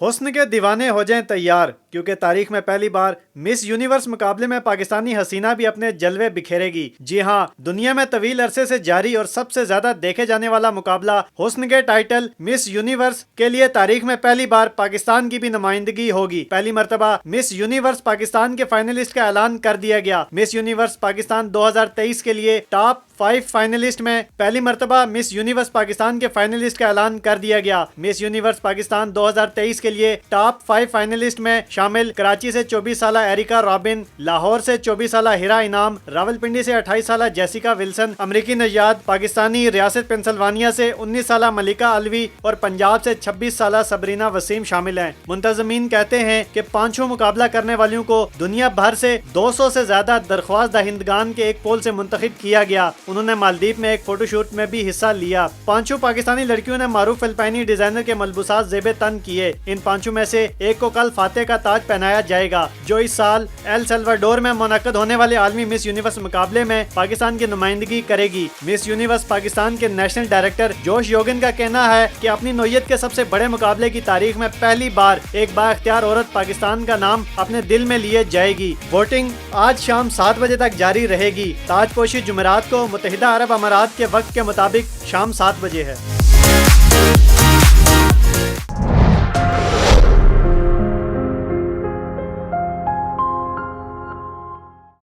حسن کے دیوانے ہو جائیں تیار، کیونکہ تاریخ میں پہلی بار مس یونیورس مقابلے میں پاکستانی حسینہ بھی اپنے جلوے بکھیرے گی۔ جی ہاں، دنیا میں طویل عرصے سے جاری اور سب سے زیادہ دیکھے جانے والا مقابلہ حسن کے ٹائٹل مس یونیورس کے لیے تاریخ میں پہلی بار پاکستان کی بھی نمائندگی ہوگی۔ پہلی مرتبہ مس یونیورس پاکستان کے فائنلسٹ کا اعلان کر دیا گیا۔ مس یونیورس پاکستان 2023 کے لیے ٹاپ 5 فائنلسٹ میں پہلی مرتبہ مس یونیورس پاکستان کے فائنلسٹ کا اعلان کر دیا گیا۔ مس یونیورس پاکستان 2023 کے لیے ٹاپ 5 فائنلسٹ میں شامل کراچی سے 24 سالہ ایریکا رابن، لاہور سے 24 سالہ ہیرا انعام، راولپنڈی سے 28 سالہ جیسیکا ولسن امریکی نژاد، پاکستانی ریاست پنسلوانیا سے 19 سالہ ملکہ علوی اور پنجاب سے 26 سالہ سبرینا وسیم شامل ہیں۔ منتظمین کہتے ہیں کہ پانچوں مقابلہ کرنے والیوں کو دنیا بھر سے 200 سے زیادہ درخواست دہندگان کے ایک پول سے منتخب کیا گیا۔ انہوں نے مالدیپ میں ایک فوٹو شوٹ میں بھی حصہ لیا۔ پانچوں پاکستانی لڑکیوں نے معروف فلپائنی ڈیزائنر کے ملبوسات زیب تن کیے۔ ان پانچوں میں سے ایک کو کل فاتح کا تاج پہنایا جائے گا، جو اس سال ایل سلواڈور میں منعقد ہونے والے عالمی مس یونیورس مقابلے میں پاکستان کی نمائندگی کرے گی۔ مس یونیورس پاکستان کے نیشنل ڈائریکٹر جوش یوگن کا کہنا ہے کہ اپنی نوعیت کے سب سے بڑے مقابلے کی تاریخ میں پہلی بار ایک با اختیار عورت پاکستان کا نام اپنے دل میں لیے جائے گی۔ ووٹنگ آج شام 7 بجے تک جاری رہے گی۔ تاج پوشی جمعرات کو متحدہ عرب امارات کے وقت کے مطابق شام 7 بجے ہے۔